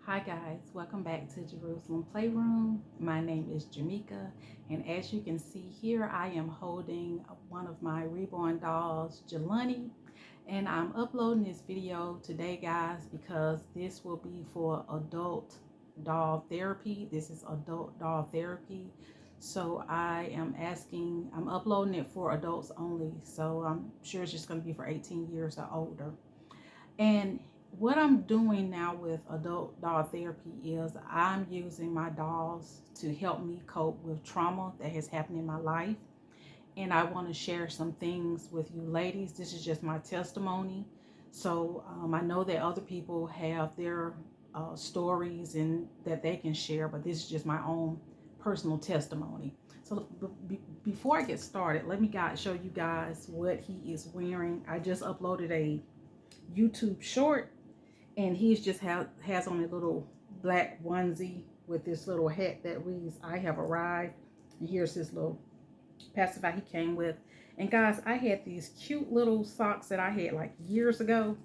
Hi guys, welcome back to Jerusalem Playroom. My name is Jermeca, and as you can see here, I am holding one of my reborn dolls, Jelani, and I'm uploading this video today, guys, because this will be for adult doll therapy. This is adult doll therapy. So I'm uploading it for adults only. So I'm sure it's just going to be for 18 years or older. And what I'm doing now with adult doll therapy is I'm using my dolls to help me cope with trauma that has happened in my life. And I want to share some things with you ladies. This is just my testimony. So I know that other people have their stories and that they can share, but this is just my own personal testimony. So before I get started, let me show you guys what he is wearing. I just uploaded a YouTube short, and he's just has on a little black onesie with this little hat that reads "I have arrived," and here's his little pacifier he came with. And guys, I had these cute little socks that I had like years ago,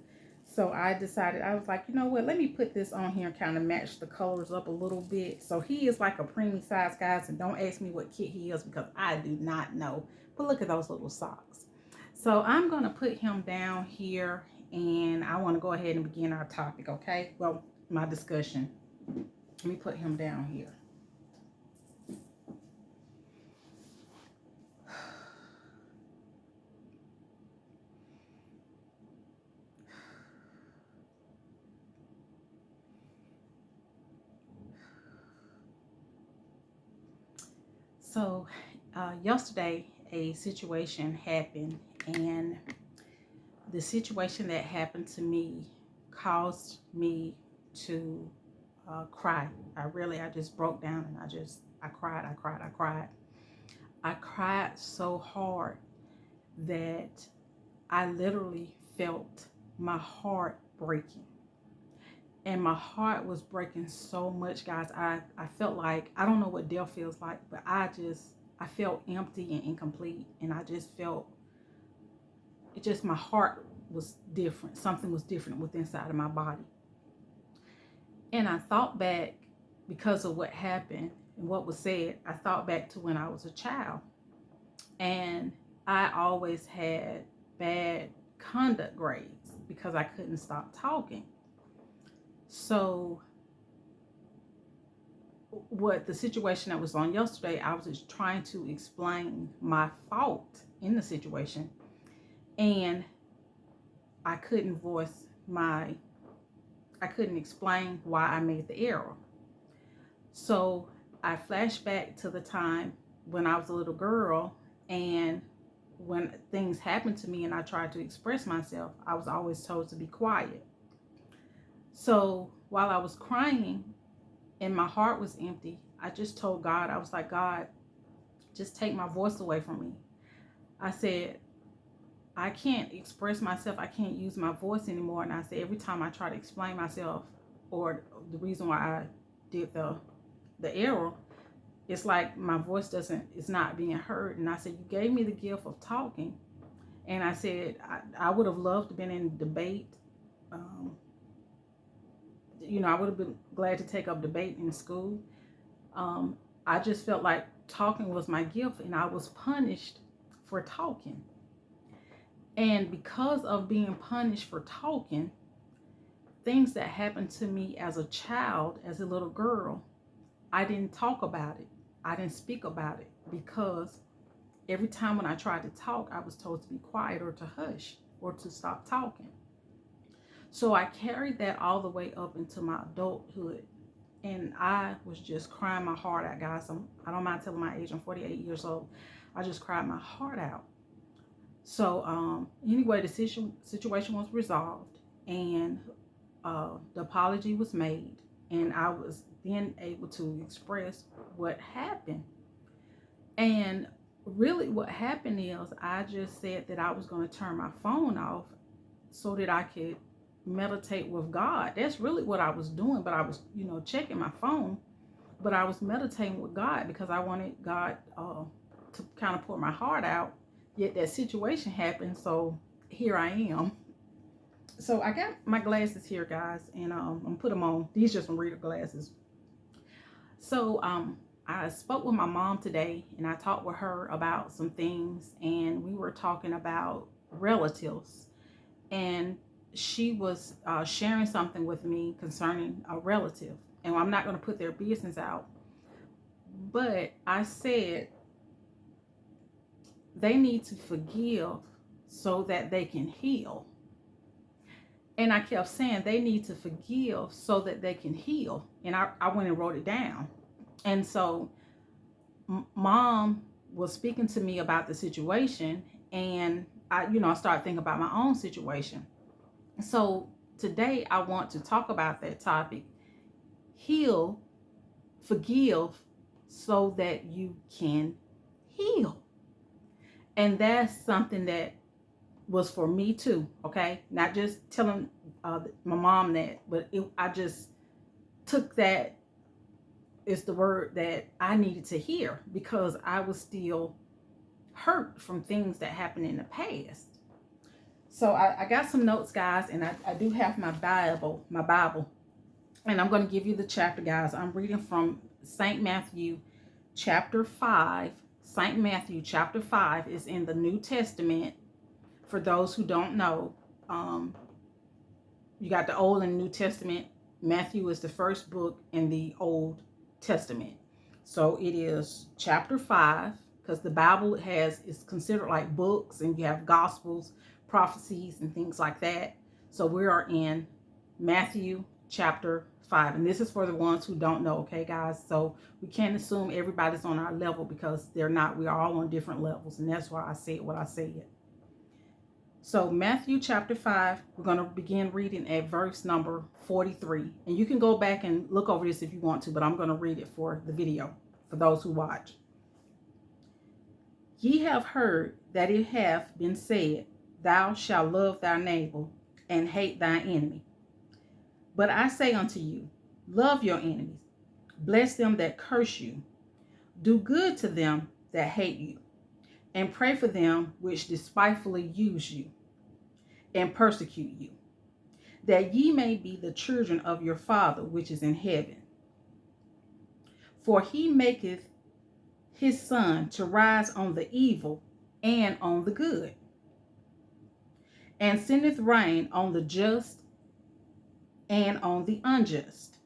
so I decided, I was like, you know what, let me put this on here and kind of match the colors up a little bit. So he is like a preemie size, guys, and don't ask me what kit he is because I do not know, but look at those little socks. So I'm going to put him down here, and I want to go ahead and begin our topic, okay? Well, my discussion. Let me put him down here. So yesterday a situation happened, and the situation that happened to me caused me to cry. I just broke down, and I cried. I cried so hard that I literally felt my heart breaking. And my heart was breaking so much, guys. I felt like, I don't know what death feels like, but I felt empty and incomplete. And I just felt, my heart was different. Something was different within inside of my body. And I thought back, because of what happened and what was said, I thought back to when I was a child. And I always had bad conduct grades because I couldn't stop talking. So what the situation that was on yesterday, I was just trying to explain my fault in the situation, and I couldn't explain why I made the error. So I flashed back to the time when I was a little girl, and when things happened to me and I tried to express myself, I was always told to be quiet. So while I was crying and my heart was empty, I just told God, I was like, God, just take my voice away from me. I said, I can't express myself. I can't use my voice anymore. And I said, every time I try to explain myself, or the reason why I did the error, it's like my voice it's not being heard. And I said, you gave me the gift of talking. And I said, I would have loved to have been in debate. I would have been glad to take up debate in school. I just felt like talking was my gift, and I was punished for talking. And because of being punished for talking, things that happened to me as a child, as a little girl, I didn't talk about it. I didn't speak about it, because every time when I tried to talk, I was told to be quiet or to hush or to stop talking. So I carried that all the way up into my adulthood. And I was just crying my heart out, guys. I don't mind telling my age. I'm 48 years old. I just cried my heart out. So anyway, the situation was resolved, and the apology was made, and I was then able to express what happened. And really what happened is, I just said that I was going to turn my phone off so that I could meditate with God. That's really what I was doing. But I was, checking my phone, but I was meditating with God because I wanted God to kind of pour my heart out. Yet that situation happened, so here I am. So I got my glasses here, guys, and I'm gonna put them on. These just some reader glasses. So I spoke with my mom today, and I talked with her about some things, and we were talking about relatives, and she was sharing something with me concerning a relative, and I'm not going to put their business out, but I said they need to forgive so that they can heal. And I kept saying they need to forgive so that they can heal. And I went and wrote it down. And so mom was speaking to me about the situation, and I started thinking about my own situation. So today I want to talk about that topic. Heal, forgive so that you can heal. And that's something that was for me too, okay? Not just telling my mom that, but I just took that as the word that I needed to hear, because I was still hurt from things that happened in the past. So I got some notes, guys, and I do have my Bible, and I'm going to give you the chapter, guys. I'm reading from St. Matthew chapter 5. St. Matthew chapter 5 is in the New Testament. For those who don't know, you got the Old and New Testament. Matthew is the first book in the Old Testament. So it is chapter 5, because the Bible is considered like books, and you have gospels, prophecies, and things like that. So we are in Matthew chapter 5, and this is for the ones who don't know, okay, guys? So we can't assume everybody's on our level, because they're not. We are all on different levels, and that's why I said what I said. So Matthew chapter 5, we're going to begin reading at verse number 43. And you can go back and look over this if you want to, but I'm going to read it for the video, for those who watch. Ye have heard that it hath been said, Thou shalt love thy neighbor and hate thy enemy. But I say unto you, love your enemies, bless them that curse you, do good to them that hate you, and pray for them which despitefully use you and persecute you, that ye may be the children of your Father which is in heaven. For he maketh his sun to rise on the evil and on the good, and sendeth rain on the just and on the unjust.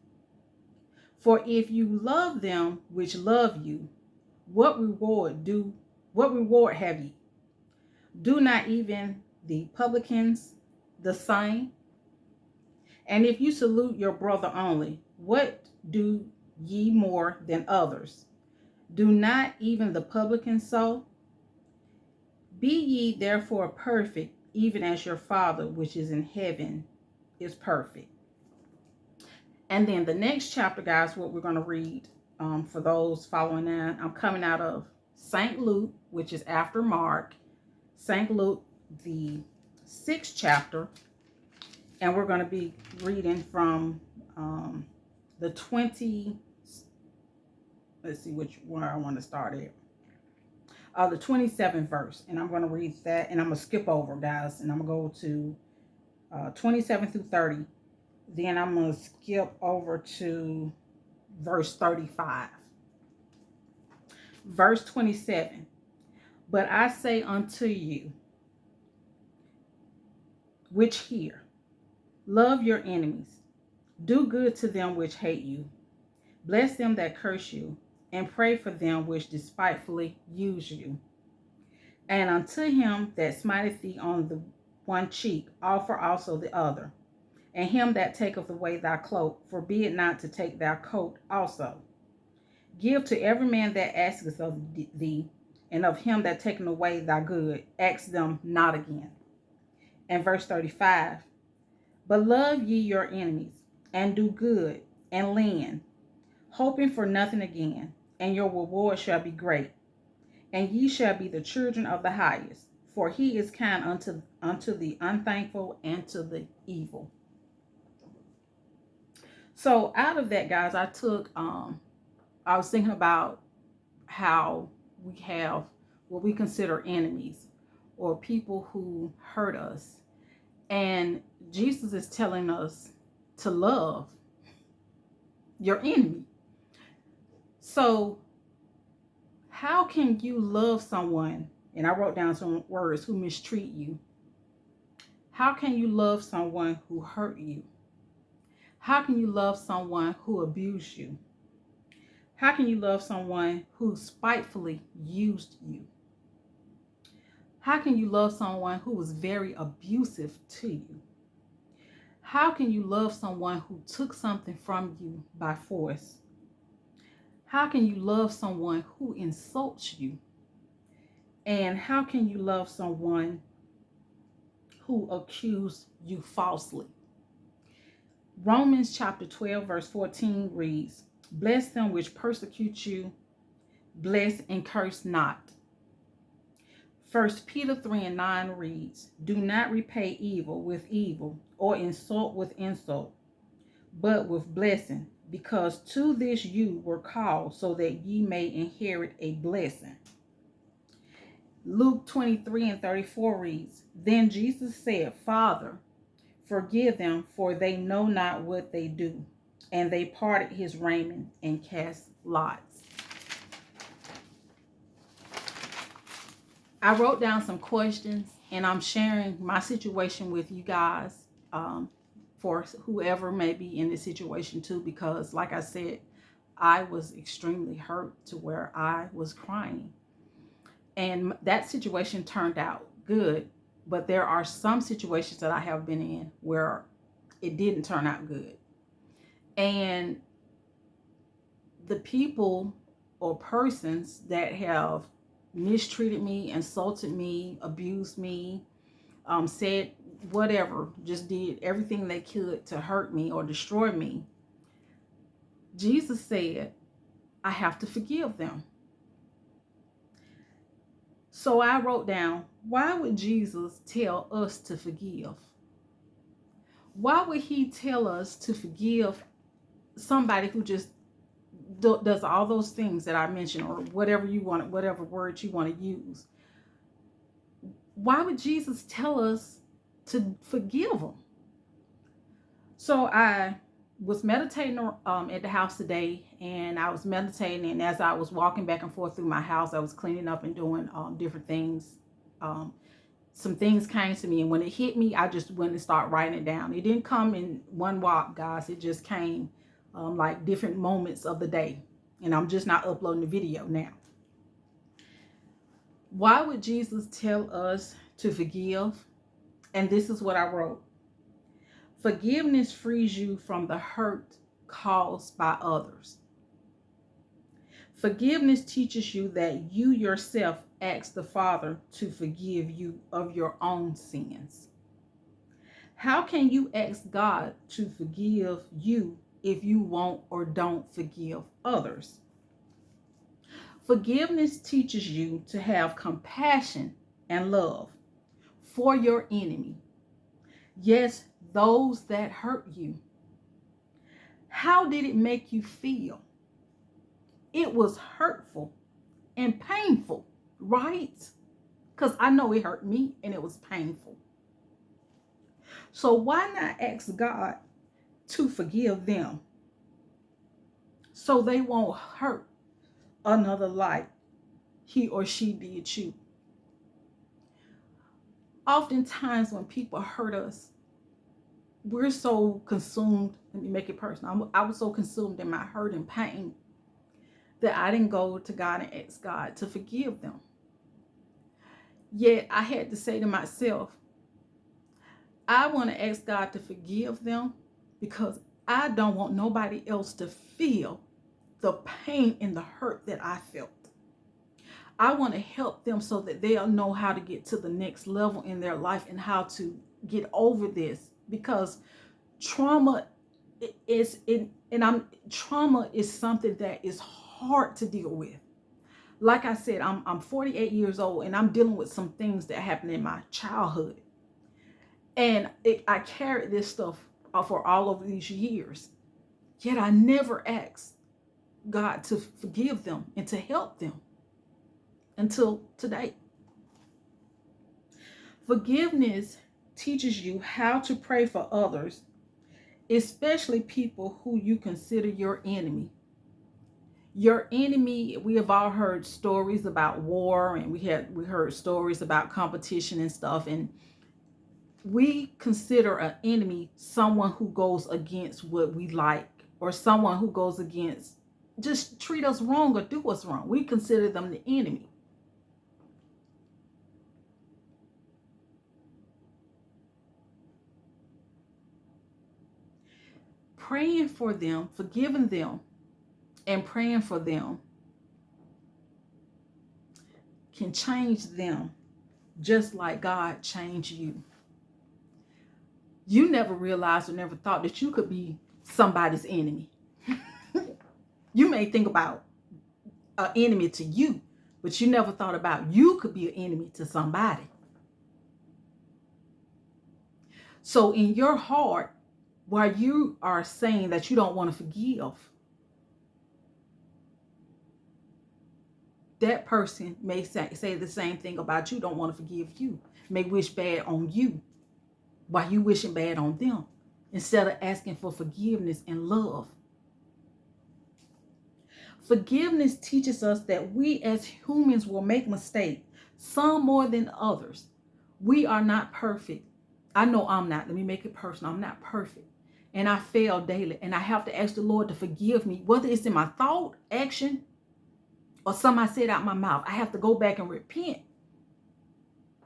For if you love them which love you, what reward have ye? Do not even the publicans the same? And if you salute your brother only, what do ye more than others? Do not even the publicans so? Be ye therefore perfect, even as your Father which is in heaven is perfect. And then the next chapter, guys, what we're going to read, for those following that, I'm coming out of St. Luke, which is after Mark. St. Luke, the 6th chapter. And we're going to be reading from the 20, let's see where I want to start at. The 27th verse. And I'm going to read that, and I'm going to skip over, guys. And I'm going to go to 27 through 30. Then I'm going to skip over to verse 35. Verse 27. But I say unto you, which hear, love your enemies, do good to them which hate you, bless them that curse you, and pray for them which despitefully use you. And unto him that smiteth thee on the one cheek, offer also the other. And him that taketh away thy cloak, forbid not to take thy coat also. Give to every man that asketh of thee, and of him that taketh away thy good, ask them not again. And verse 35. But love ye your enemies, and do good, and lend, hoping for nothing again, and your reward shall be great. And ye shall be the children of the highest, for he is kind unto the unthankful and to the evil. So out of that, guys, I was thinking about how we have what we consider enemies, or people who hurt us. And Jesus is telling us to love your enemy. So how can you love someone, and I wrote down some words, who mistreat you? How can you love someone who hurt you? How can you love someone who abused you? How can you love someone who spitefully used you? How can you love someone who was very abusive to you? How can you love someone who took something from you by force? How can you love someone who insults you? And how can you love someone who accused you falsely? Romans chapter 12, verse 14 reads, "Bless them which persecute you, bless and curse not." 1 Peter 3 and 9 reads, "Do not repay evil with evil, or insult with insult, but with blessing, because to this you were called, so that ye may inherit a blessing." Luke 23 and 34 reads, "Then Jesus said, Father, forgive them, for they know not what they do. And they parted his raiment and cast lots." I wrote down some questions, and I'm sharing my situation with you guys, for whoever may be in this situation too, because like I said, I was extremely hurt to where I was crying. And that situation turned out good, but there are some situations that I have been in where it didn't turn out good. And the people or persons that have mistreated me, insulted me, abused me, said whatever, just did everything they could to hurt me or destroy me, Jesus said, I have to forgive them. So I wrote down, why would Jesus tell us to forgive? Why would he tell us to forgive somebody who just does all those things that I mentioned, or whatever you want, whatever words you want to use? Why would Jesus tell us to forgive them? So I was meditating at the house today, and I was meditating, and as I was walking back and forth through my house, I was cleaning up and doing different things. Some things came to me, and when it hit me, I just went and started writing it down. It didn't come in one walk, guys. It just came like different moments of the day, and I'm just not uploading the video now. Why would Jesus tell us to forgive? And this is what I wrote. Forgiveness frees you from the hurt caused by others. Forgiveness teaches you that you yourself ask the Father to forgive you of your own sins. How can you ask God to forgive you if you won't or don't forgive others? Forgiveness teaches you to have compassion and love for your enemy. Yes, those that hurt you. How did it make you feel? It was hurtful and painful, right? Because I know it hurt me and it was painful. So why not ask God to forgive them so they won't hurt another like he or she did you? Oftentimes when people hurt us, we're so consumed, let me make it personal, I was so consumed in my hurt and pain that I didn't go to God and ask God to forgive them. Yet I had to say to myself, I want to ask God to forgive them because I don't want nobody else to feel the pain and the hurt that I felt. I want to help them so that they'll know how to get to the next level in their life and how to get over this, because trauma is something that is hard to deal with. Like I said, I'm 48 years old and I'm dealing with some things that happened in my childhood. And I carried this stuff for all of these years. Yet I never asked God to forgive them and to help them until today. Forgiveness teaches you how to pray for others, especially people who you consider your enemy. Your enemy, we have all heard stories about war, and we heard stories about competition and stuff, and we consider an enemy someone who goes against what we like, or someone who goes against, just treat us wrong or do us wrong. We consider them the enemy. Praying for them, forgiving them, and praying for them can change them just like God changed you. You never realized or never thought that you could be somebody's enemy. You may think about an enemy to you, but you never thought about you could be an enemy to somebody. So in your heart, while you are saying that you don't want to forgive, that person may say the same thing about you, don't want to forgive you, may wish bad on you while you wishing bad on them, instead of asking for forgiveness and love. Forgiveness teaches us that we as humans will make mistakes, some more than others. We are not perfect. I know I'm not. Let me make it personal. I'm not perfect. And I fail daily. And I have to ask the Lord to forgive me, whether it's in my thought, action, or something I said out my mouth. I have to go back and repent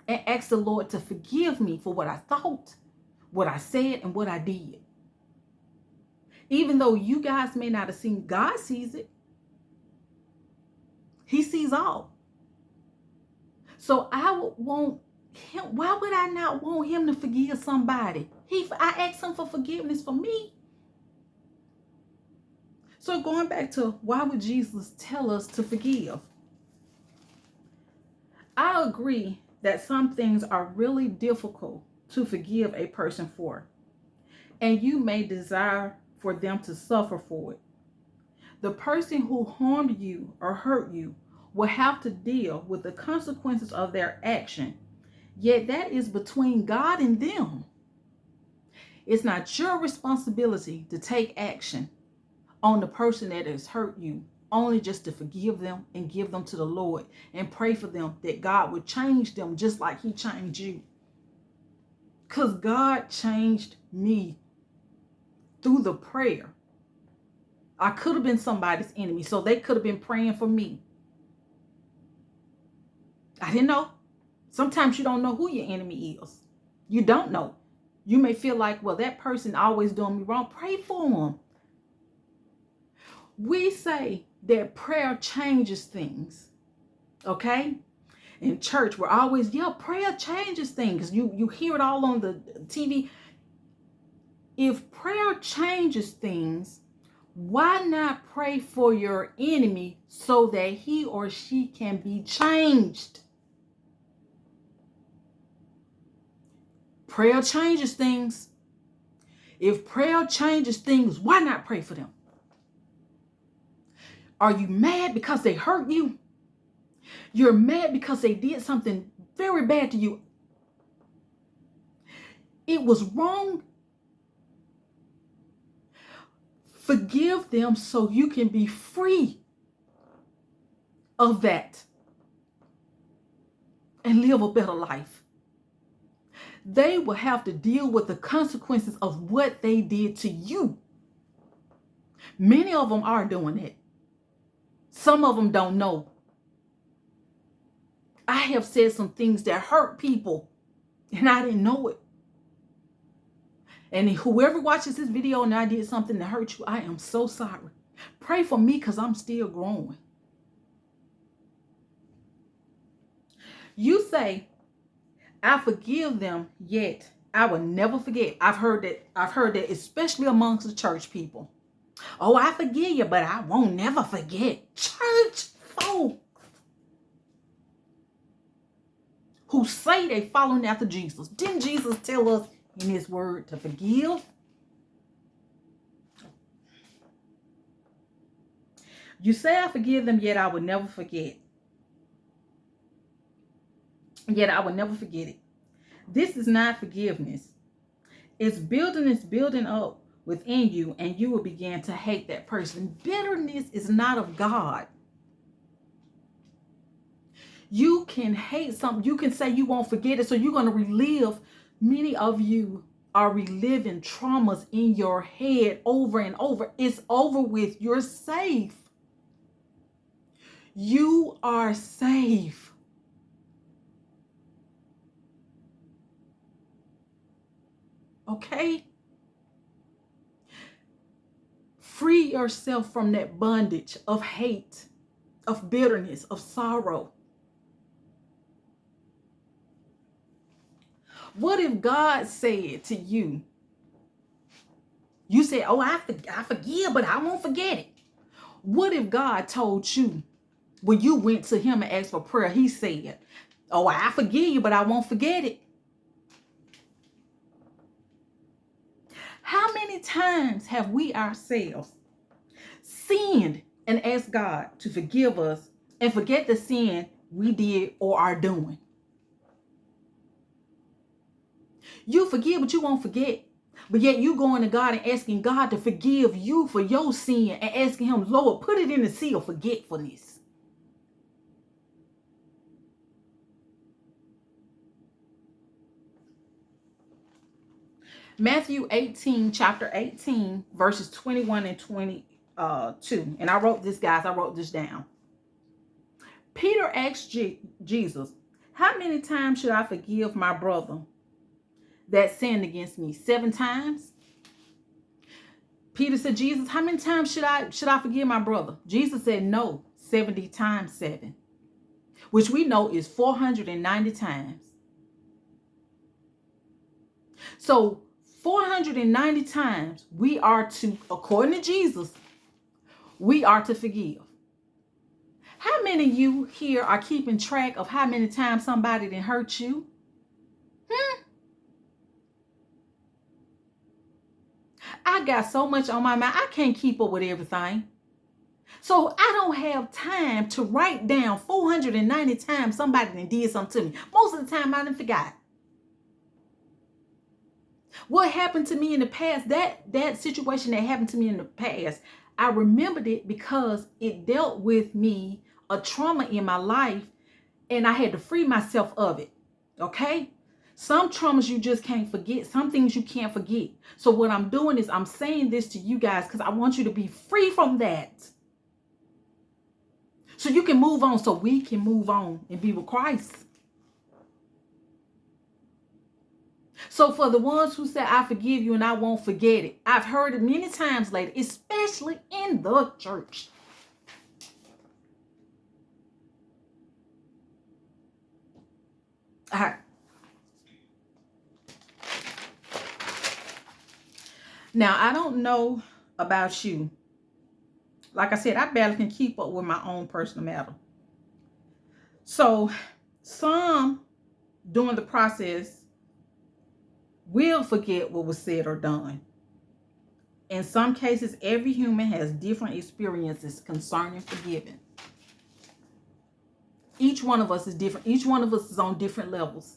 and ask the Lord to forgive me for what I thought, what I said, and what I did. Even though you guys may not have seen, God sees it. He sees all. So I would want him. Why would I not want him to forgive somebody? I asked him for forgiveness for me. So going back to why would Jesus tell us to forgive? I agree that some things are really difficult to forgive a person for, and you may desire for them to suffer for it. The person who harmed you or hurt you will have to deal with the consequences of their action. Yet that is between God and them. It's not your responsibility to take action on the person that has hurt you, only just to forgive them and give them to the Lord and pray for them that God would change them just like he changed you. Because God changed me through the prayer. I could have been somebody's enemy, so they could have been praying for me. I didn't know. Sometimes you don't know who your enemy is. You don't know. You may feel like, well, that person always doing me wrong. Pray for them. We say that prayer changes things. Okay? In church, we're always, prayer changes things. You hear it all on the TV. If prayer changes things, why not pray for your enemy so that he or she can be changed? Prayer changes things. If prayer changes things, why not pray for them? Are you mad because they hurt you? You're mad because they did something very bad to you. It was wrong. Forgive them so you can be free of that and live a better life. They will have to deal with the consequences of what they did to you. Many of them are doing it. Some of them don't know. I have said some things that hurt people and I didn't know it. And whoever watches this video and I did something that hurt you, I am so sorry. Pray for me because I'm still growing. You say, I forgive them, yet I will never forget. I've heard that especially amongst the church people. Oh, I forgive you, but I won't never forget. Church folk who say they following after Jesus. Didn't Jesus tell us in his word to forgive? You say I forgive them, yet I will never forget. Yet I will never forget it. This is not forgiveness. It's building up within you, and you will begin to hate that person. Bitterness is not of God. You can hate something. You can say you won't forget it, so you're going to relive. Many of you are reliving traumas in your head over and over. It's over with. You're safe. You are safe. Okay? Free yourself from that bondage of hate, of bitterness, of sorrow. What if God said to you, you said, oh, I forgive, but I won't forget it. What if God told you when you went to him and asked for prayer, he said, oh, I forgive you, but I won't forget it. How many times have we ourselves sinned and asked God to forgive us and forget the sin we did or are doing? You forgive, but you won't forget. But yet you going to God and asking God to forgive you for your sin and asking him, Lord, put it in the sea of forgetfulness. Matthew 18, chapter 18, verses 21 and 22. And I wrote this, guys. I wrote this down. Peter asked Jesus, how many times should I forgive my brother that sinned against me? 7 times? Peter said, Jesus, how many times should I forgive my brother? Jesus said, no, 70 times 7, which we know is 490 times. So 490 times we are to, according to Jesus, we are to forgive. How many of you here are keeping track of how many times somebody didn't hurt you? I got so much on my mind, I can't keep up with everything. So I don't have time to write down 490 times somebody did something to me. Most of the time I done forgot. What happened to me in the past, that situation that happened to me in the past, I remembered it because it dealt with me, a trauma in my life, and I had to free myself of it. Okay? Some traumas you just can't forget. Some things you can't forget. So what I'm doing is I'm saying this to you guys because I want you to be free from that. So you can move on, so we can move on and be with Christ. So for the ones who say, I forgive you and I won't forget it, I've heard it many times later, especially in the church. All right. Now, I don't know about you. Like I said, I barely can keep up with my own personal matter. So some during the process will forget what was said or done. In some cases, every human has different experiences concerning forgiving. Each one of us is different. Each one of us is on different levels.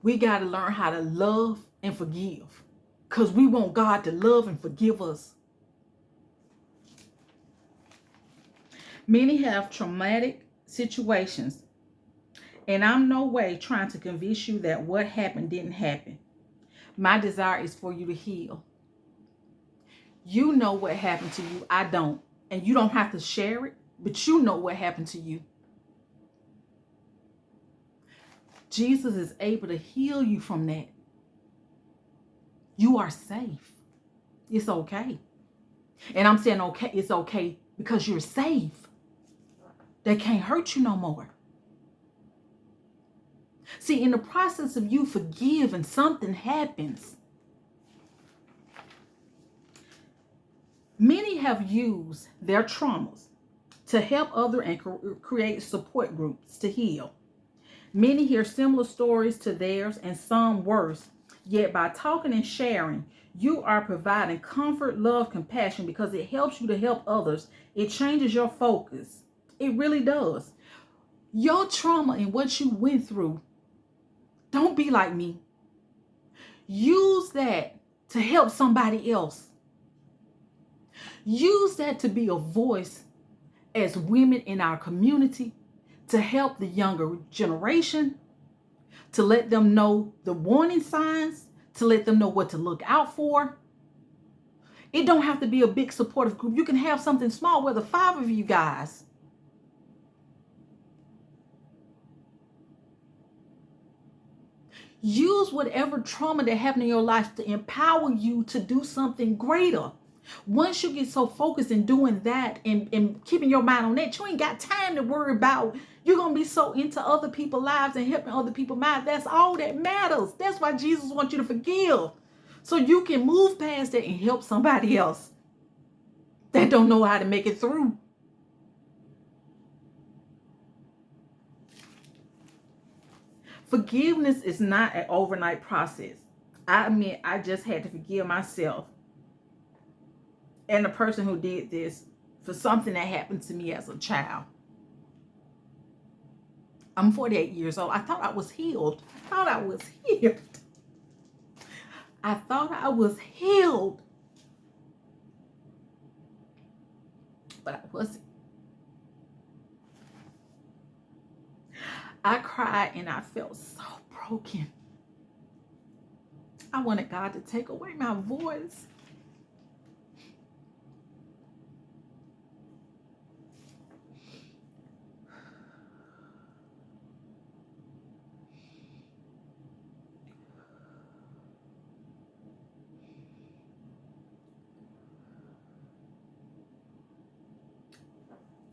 We got to learn how to love and forgive because we want God to love and forgive us. Many have traumatic situations, and I'm no way trying to convince you that what happened didn't happen. My desire is for you to heal. You know what happened to you. I don't. And you don't have to share it, but you know what happened to you. Jesus is able to heal you from that. You are safe. It's okay. And I'm saying okay, it's okay because you're safe. They can't hurt you no more. See, in the process of you forgiving, something happens. Many have used their traumas to help others and create support groups to heal. Many hear similar stories to theirs and some worse. Yet by talking and sharing, you are providing comfort, love, compassion because it helps you to help others. It changes your focus. It really does. Your trauma and what you went through, don't be like me. Use that to help somebody else. Use that to be a voice as women in our community to help the younger generation, to let them know the warning signs, to let them know what to look out for. It don't have to be a big supportive group. You can have something small, whether 5 of you guys. Use whatever trauma that happened in your life to empower you to do something greater. Once you get so focused in doing that and keeping your mind on that, you ain't got time to worry about. You're going to be so into other people's lives and helping other people's minds. That's all that matters. That's why Jesus wants you to forgive. So you can move past that and help somebody else that don't know how to make it through. Forgiveness is not an overnight process. I mean, I just had to forgive myself and the person who did this for something that happened to me as a child. I'm 48 years old. I thought I was healed. I thought I was healed. I thought I was healed. But I wasn't. I cried and I felt so broken. I wanted God to take away my voice.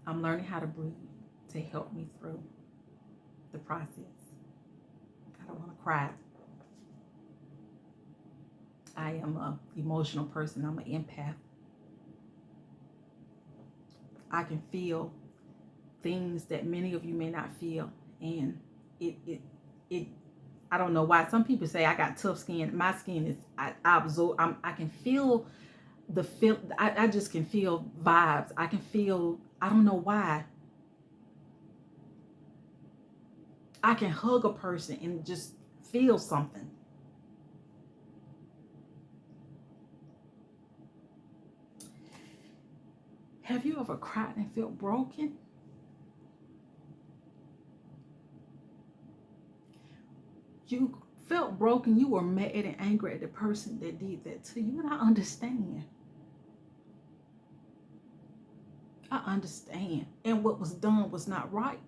I'm learning how to breathe to help me through the process. I don't want to cry. I am an emotional person. I'm an empath. I can feel things that many of you may not feel, and it I don't know why. Some people say I got tough skin. My skin is I absorb. I can feel the feel. I just can feel vibes. I can feel. I don't know why. I can hug a person and just feel something. Have you ever cried and felt broken? You felt broken. You were mad and angry at the person that did that to you. And I understand. I understand. And what was done was not right.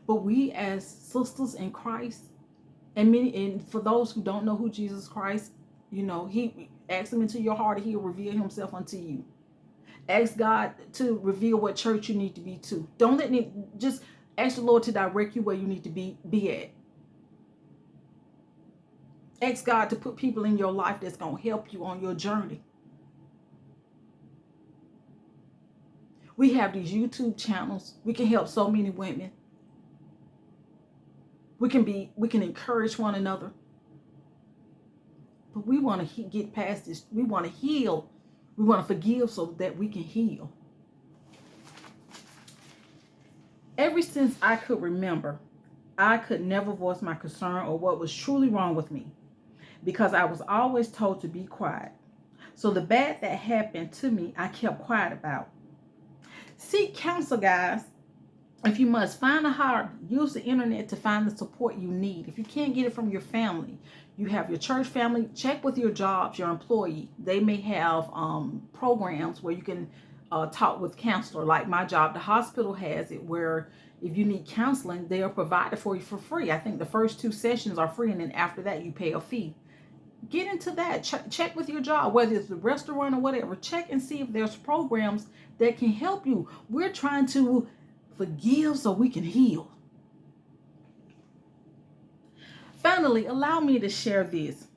But we as sisters in Christ, and for those who don't know who Jesus Christ, you know, he ask him into your heart and he'll reveal himself unto you. Ask God to reveal what church you need to be to. Don't let me just ask the Lord to direct you where you need to be at. Ask God to put people in your life that's going to help you on your journey. We have these YouTube channels. We can help so many women. We can encourage one another. But we want to get past this. We want to heal. We want to forgive so that we can heal. Ever since I could remember, I could never voice my concern or what was truly wrong with me because I was always told to be quiet. So the bad that happened to me, I kept quiet about. Seek counsel, guys. If you must find a heart, use the internet to find the support you need. If you can't get it from your family, you have your church family, check with your jobs, your employee. They may have programs where you can talk with counselor. Like my job, the hospital has it where if you need counseling, they are provided for you for free. I think the first 2 sessions are free, and then after that you pay a fee. Get into that. Check with your job, whether it's the restaurant or whatever. Check and see if there's programs that can help you. We're trying to forgive so we can heal. Finally, allow me to share this.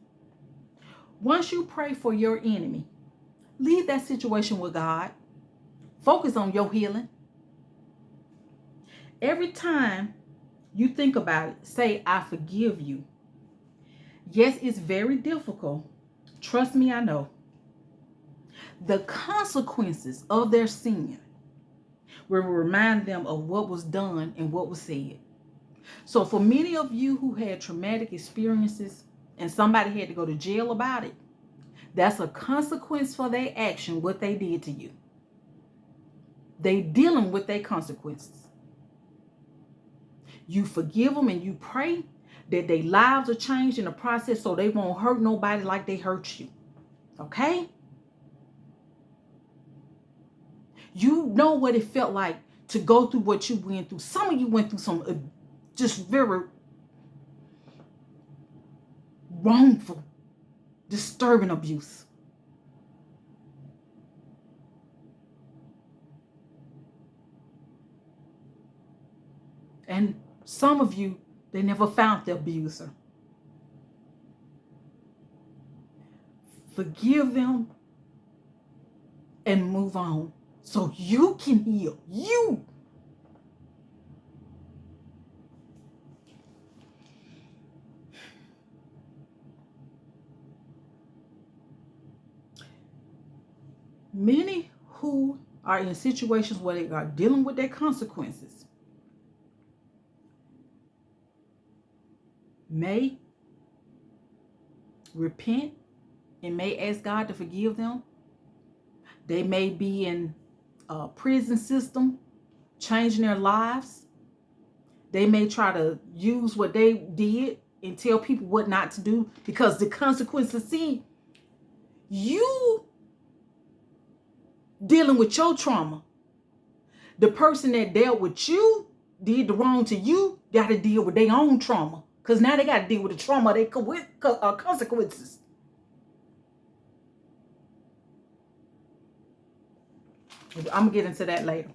Once you pray for your enemy, leave that situation with God. Focus on your healing. Every time you think about it, say, I forgive you. Yes, it's very difficult. Trust me, I know. The consequences of their sin We will remind them of what was done and what was said. So for many of you who had traumatic experiences and somebody had to go to jail about it, that's a consequence for their action, what they did to you. They dealing with their consequences. You forgive them and you pray that their lives are changed in the process so they won't hurt nobody like they hurt you. Okay? You know what it felt like to go through what you went through. Some of you went through some just very wrongful, disturbing abuse. And some of you, they never found the abuser. Forgive them and move on so you can heal. You. Many who are in situations where they are dealing with their consequences may repent and may ask God to forgive them. They may be in a prison system, changing their lives. They may try to use what they did and tell people what not to do because the consequences, see, you dealing with your trauma. The person that dealt with you, did the wrong to you, got to deal with their own trauma. Because now they got to deal with the trauma, they consequences. I'm going to get into that later.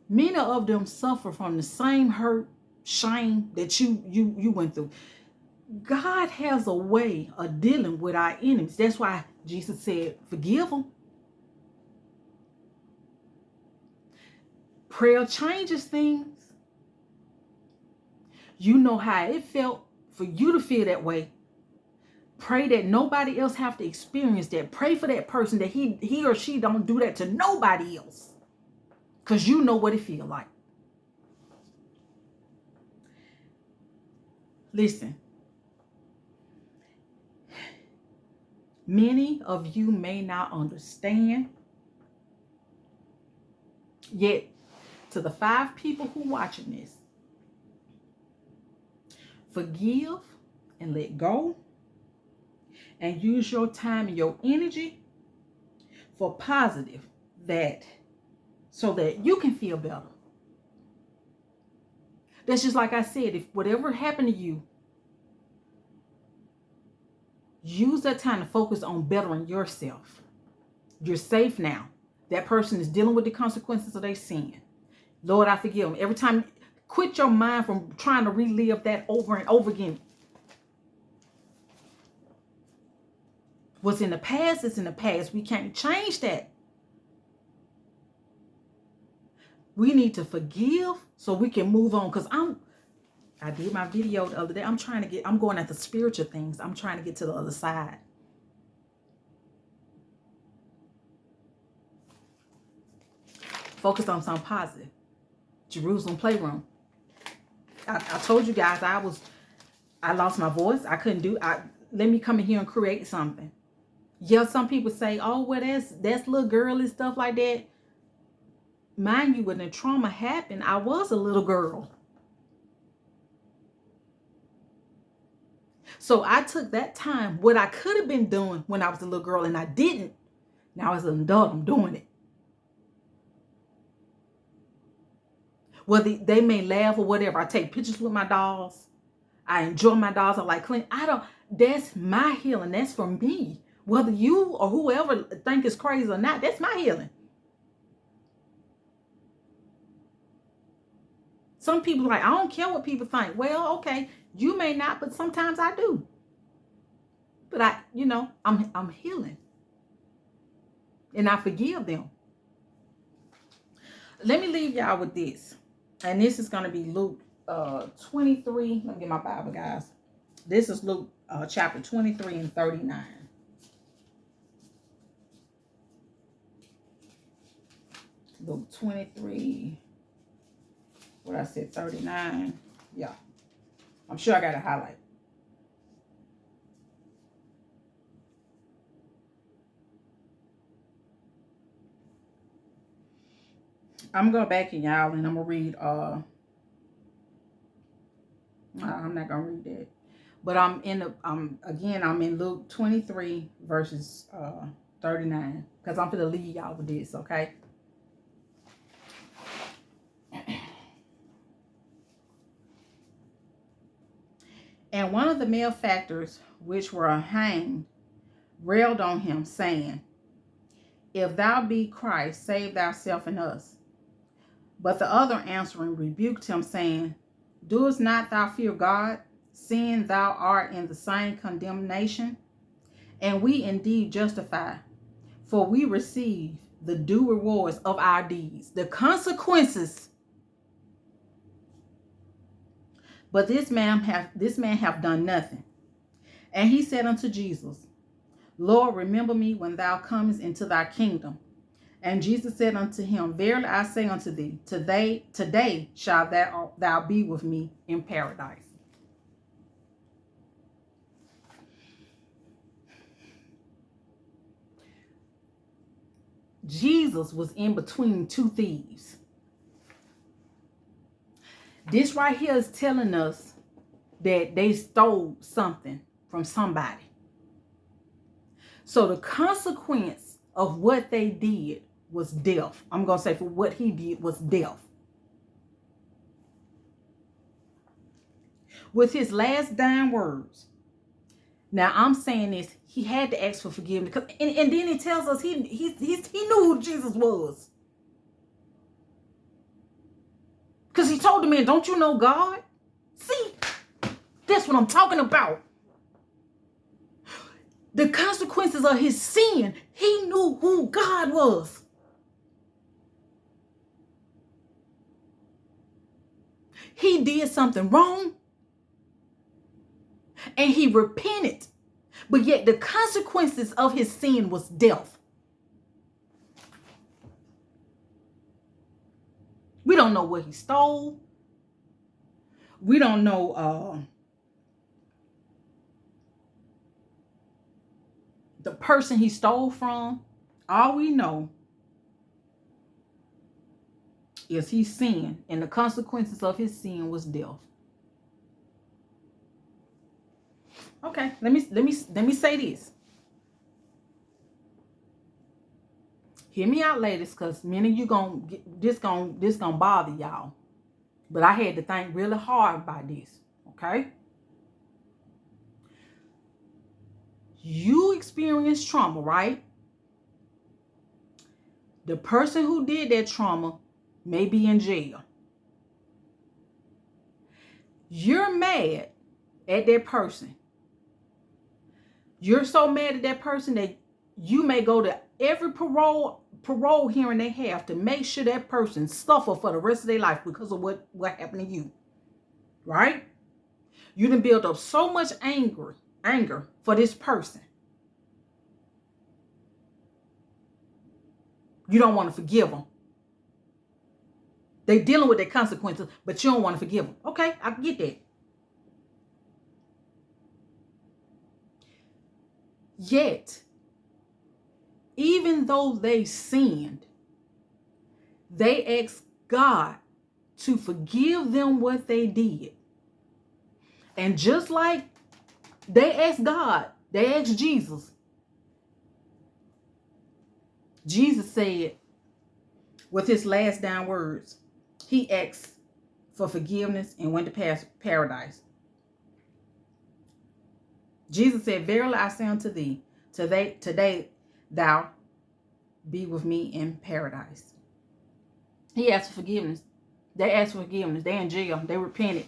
Many of them suffer from the same hurt, shame that you went through. God has a way of dealing with our enemies. That's why Jesus said, forgive them. Prayer changes things. You know how it felt for you to feel that way. Pray that nobody else have to experience that. Pray for that person that he or she don't do that to nobody else. Because you know what it feel like. Listen. Many of you may not understand. Yet, to the 5 people who watching this, forgive and let go. And use your time and your energy for positive, so that you can feel better. That's just like I said, if whatever happened to you, use that time to focus on bettering yourself. You're safe now. That person is dealing with the consequences of their sin. Lord, I forgive them. Every time, quit your mind from trying to relive that over and over again. What's in the past is in the past. We can't change that. We need to forgive so we can move on. Because I did my video the other day. I'm going at the spiritual things. I'm trying to get to the other side. Focus on something positive. Jerusalem Playroom. I told you guys I lost my voice. I couldn't do. Let me come in here and create something. Yeah, some people say, oh, well, that's little girl and stuff like that. Mind you, when the trauma happened, I was a little girl. So I took that time, what I could have been doing when I was a little girl, and I didn't. Now as an adult, I'm doing it. Well, they may laugh or whatever. I take pictures with my dolls. I enjoy my dolls. I like clean. That's my healing. That's for me. Whether you or whoever think it's crazy or not, that's my healing. Some people are like, I don't care what people think. Well, okay, you may not, but sometimes I do. But I'm healing. And I forgive them. Let me leave y'all with this. And this is going to be Luke 23. Let me get my Bible, guys. This is Luke chapter 23 and 39. Luke 23. What I said, 39. Yeah. I'm sure I got to highlight. I'm going back in y'all and I'm going to read, I'm not going to read that. But I'm in Luke 23 verses 39. Because I'm going to leave y'all with this, okay? And one of the malefactors which were hanged railed on him, saying, If thou be Christ, save thyself and us. But the other answering rebuked him, saying, Doest not thou fear God, seeing thou art in the same condemnation? And we indeed justify, for we receive the due rewards of our deeds, the consequences. But this man have done nothing. And he said unto Jesus, Lord, remember me when thou comest into thy kingdom. And Jesus said unto him, Verily I say unto thee, today shalt thou be with me in paradise. Jesus was in between two thieves. This right here is telling us that they stole something from somebody. So the consequence of what they did was death. I'm going to say for what he did was death. With his last dying words. Now I'm saying this, he had to ask for forgiveness. And then it tells us he knew who Jesus was. Because he told the man, don't you know God? See, that's what I'm talking about. The consequences of his sin, he knew who God was. He did something wrong. And he repented. But yet the consequences of his sin was death. We don't know what he stole. We don't know the person he stole from. All we know is he sinned, and the consequences of his sin was death. Okay, let me say this. Hear me out, ladies, because many of you this gonna bother y'all. But I had to think really hard about this. Okay? You experienced trauma, right? The person who did that trauma may be in jail. You're mad at that person. You're so mad at that person that you may go to every parole hearing they have to make sure that person suffer for the rest of their life because of what happened to you. Right? You done build up so much anger for this person. You don't want to forgive them. They dealing with their consequences, but you don't want to forgive them. Okay, I get that. Yet, even though they sinned, they asked God to forgive them what they did. And just like they asked God, they asked Jesus. Jesus said, with his last down words, he asked for forgiveness and went to paradise. Jesus said, Verily I say unto thee, today thou be with me in paradise. He asked for forgiveness. They asked for forgiveness. They in jail. They repented.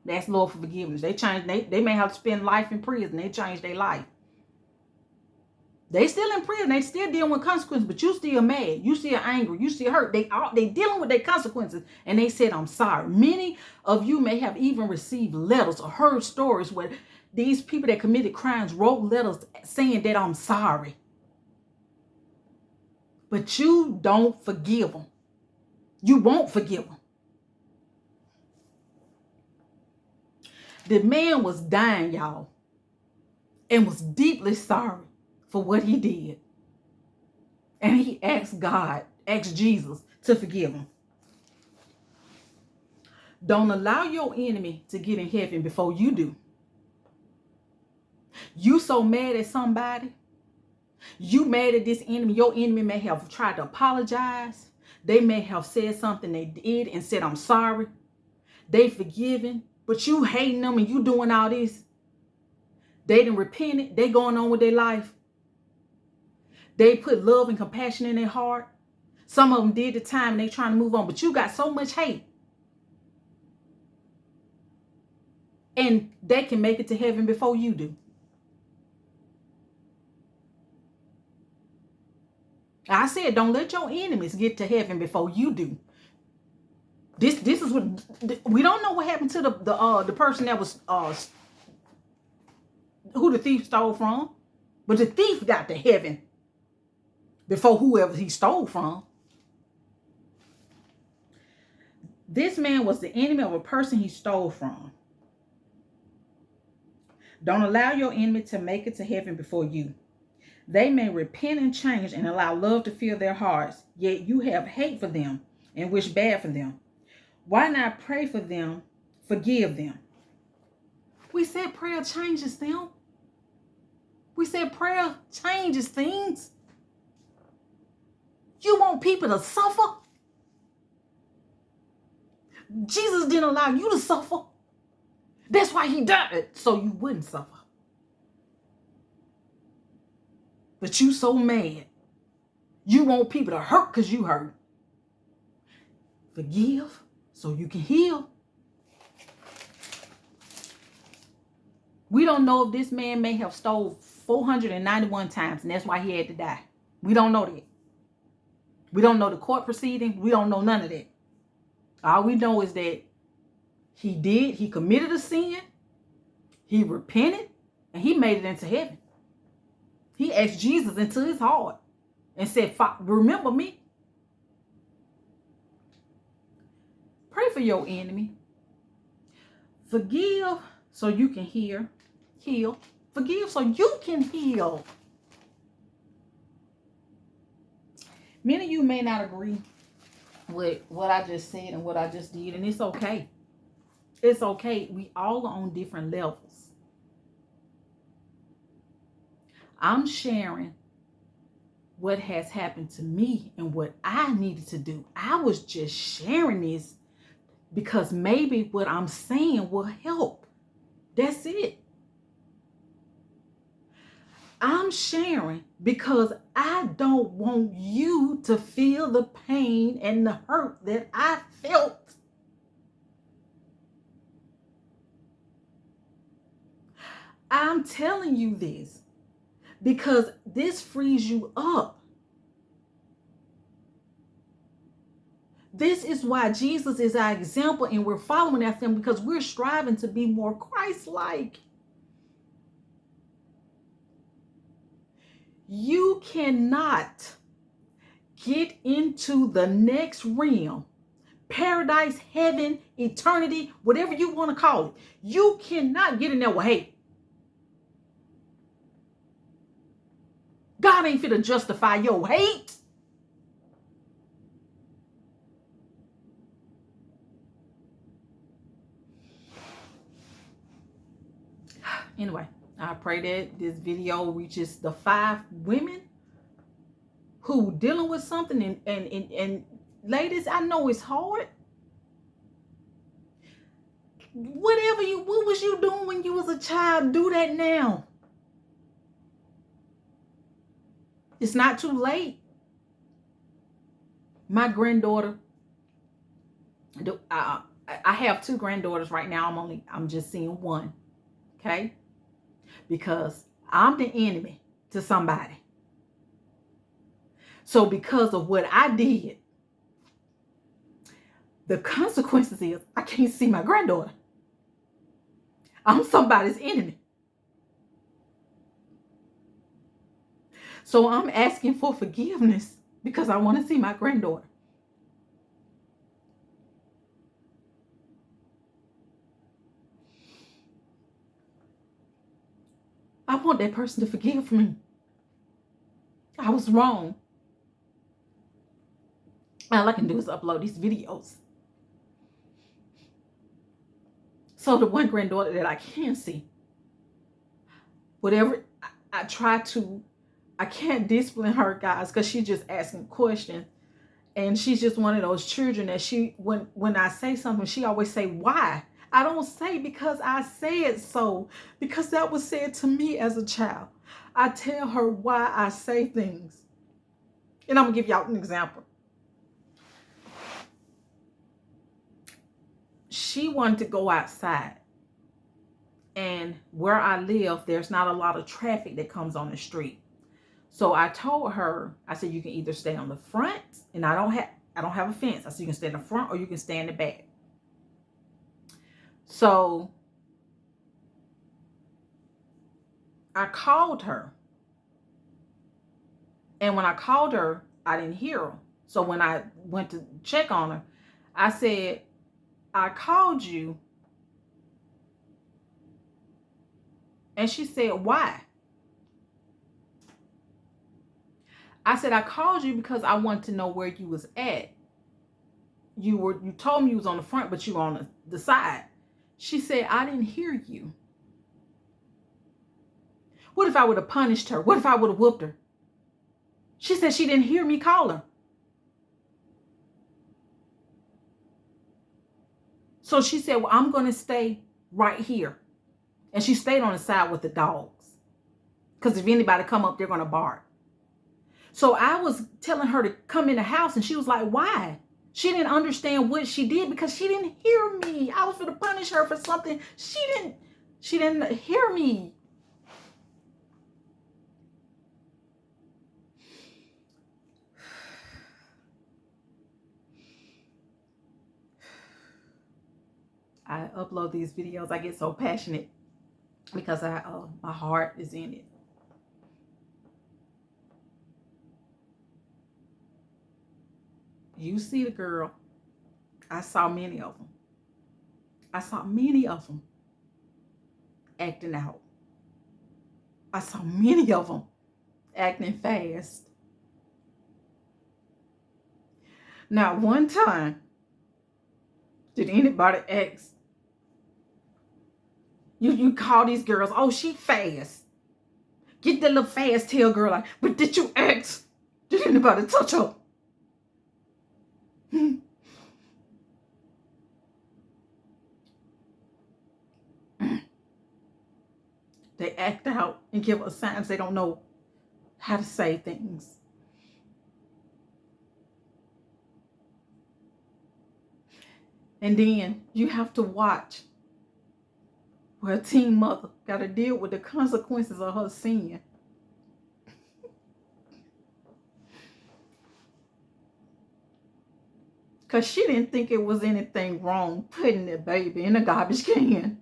They asked the Lord for forgiveness. They changed. They may have to spend life in prison. They changed their life. They still in prison. They still dealing with consequences, but you still mad. You still angry. You still hurt. They dealing with their consequences. And they said, I'm sorry. Many of you may have even received letters or heard stories where these people that committed crimes wrote letters saying that I'm sorry. But you don't forgive them. You won't forgive him. The man was dying, y'all, and was deeply sorry for what he did. And he asked Jesus to forgive him. Don't allow your enemy to get in heaven before you do. You so mad at somebody. You mad at this enemy. Your enemy may have tried to apologize. They may have said something they did and said, I'm sorry. They forgiven. But you hating them and you doing all this. They done repented. They going on with their life. They put love and compassion in their heart. Some of them did the time and they trying to move on. But you got so much hate. And they can make it to heaven before you do. I said, don't let your enemies get to heaven before you do. This is what we don't know what happened to the person that was who the thief stole from, but the thief got to heaven before whoever he stole from. This man was the enemy of a person he stole from. Don't allow your enemy to make it to heaven before you. They may repent and change and allow love to fill their hearts, yet you have hate for them and wish bad for them. Why not pray for them, forgive them? We said prayer changes them. We said prayer changes things. You want people to suffer? Jesus didn't allow you to suffer. That's why he died, so you wouldn't suffer. But you so mad. You want people to hurt because you hurt. Forgive so you can heal. We don't know if this man may have stole 491 times and that's why he had to die. We don't know that. We don't know the court proceeding. We don't know none of that. All we know is that he committed a sin, he repented, and he made it into heaven. He asked Jesus into his heart and said, remember me. Pray for your enemy. Forgive so you can heal. Forgive so you can heal. Many of you may not agree with what I just said and what I just did, and it's okay. It's okay. We all are on different levels. I'm sharing what has happened to me and what I needed to do. I was just sharing this because maybe what I'm saying will help. That's it. I'm sharing because I don't want you to feel the pain and the hurt that I felt. I'm telling you this because this frees you up. This is why Jesus is our example and we're following after him because we're striving to be more Christ-like. You cannot get into the next realm, paradise, heaven, eternity, whatever you want to call it. You cannot get in there with hate. God ain't fit to justify your hate. Anyway, I pray that this video reaches the 5 women who dealing with something. And ladies, I know it's hard. What was you doing when you was a child? Do that now. It's not too late. My granddaughter, I have 2 granddaughters right now. I'm just seeing one. Okay? Because I'm the enemy to somebody. So because of what I did, the consequences is I can't see my granddaughter. I'm somebody's enemy. So I'm asking for forgiveness because I want to see my granddaughter. I want that person to forgive me. I was wrong. All I can do is upload these videos. So the one granddaughter that I can see, whatever I try to, I can't discipline her, guys, because she's just asking questions. And she's just one of those children that when I say something, she always say, why? I don't say because I said so, because that was said to me as a child. I tell her why I say things. And I'm going to give y'all an example. She wanted to go outside. And where I live, there's not a lot of traffic that comes on the street. So I told her, I said, you can either stay on the front, and I don't have a fence. I said, you can stay in the front or you can stay in the back. So I called her. And when I called her, I didn't hear her. So when I went to check on her, I said, I called you. And she said, why? I said, I called you because I wanted to know where you was at. You told me you was on the front, but you were on the side. She said, I didn't hear you. What if I would have punished her? What if I would have whooped her? She said she didn't hear me call her. So she said, well, I'm going to stay right here. And she stayed on the side with the dogs. Because if anybody come up, they're going to bark. So I was telling her to come in the house, and she was like, why? She didn't understand what she did because she didn't hear me. I was going to punish her for something. She didn't hear me. I upload these videos. I get so passionate because my heart is in it. You see the girl. I saw many of them. I saw many of them acting out. I saw many of them acting fast. Now, one time, did anybody ask, you call these girls, oh, she fast. Get that little fast tail girl out. But did you ask, did anybody touch her? They act out and give us signs they don't know how to say things. And then you have to watch where a teen mother got to deal with the consequences of her sin. Because she didn't think it was anything wrong putting that baby in a garbage can.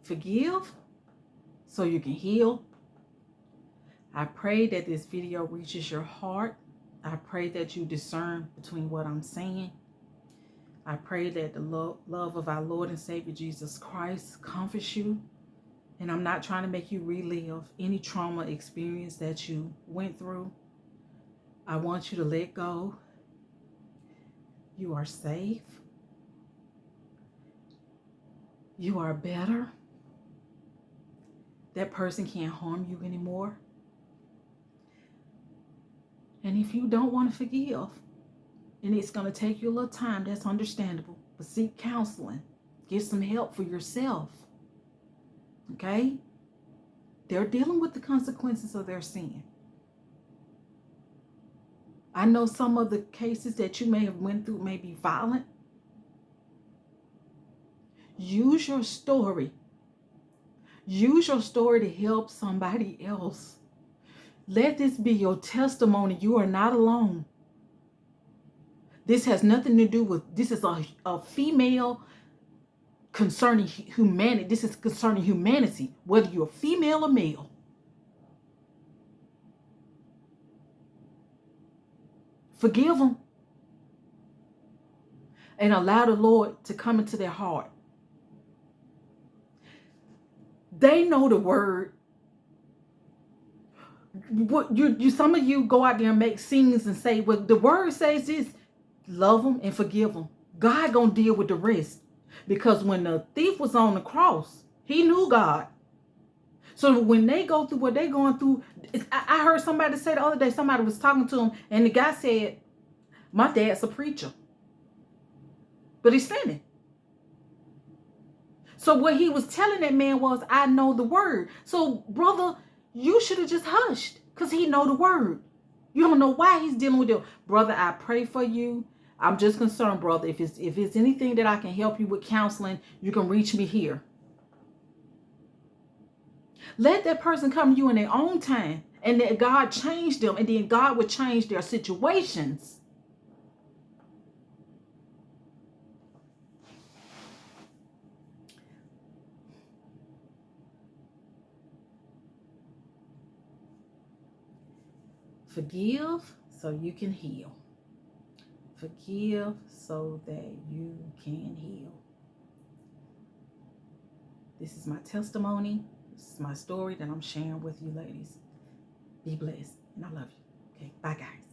Forgive so you can heal. I pray that this video reaches your heart. I pray that you discern between what I'm saying. I pray that the love of our Lord and Savior Jesus Christ comforts you. And I'm not trying to make you relive any trauma experience that you went through. I want you to let go. You are safe. You are better. That person can't harm you anymore. And if you don't want to forgive, and it's going to take you a little time, that's understandable. But seek counseling. Get some help for yourself. Okay? They're dealing with the consequences of their sin. I know some of the cases that you may have went through may be violent. Use your story. Use your story to help somebody else. Let this be your testimony. You are not alone. This has nothing to do with, this is a female concerning humanity. This is concerning humanity, whether you're female or male. Forgive them. and allow the Lord to come into their heart. They know the word. What you some of you go out there and make scenes and say, well, the word says this, love them and forgive them. God gonna deal with the rest. Because when the thief was on the cross, he knew God. So when they go through what they're going through, I heard somebody say the other day, somebody was talking to him, and the guy said, my dad's a preacher, but he's sinning. So what he was telling that man was, I know the word. So brother, you should have just hushed, because he know the word. You don't know why he's dealing with you. Brother, I pray for you. I'm just concerned, brother. If it's anything that I can help you with counseling, you can reach me here. Let that person come to you in their own time, and that God changed them, and then God would change their situations. Forgive so you can heal. Forgive so that you can heal. This is my testimony. This is my story that I'm sharing with you, ladies. Be blessed, and I love you. Okay, bye, guys.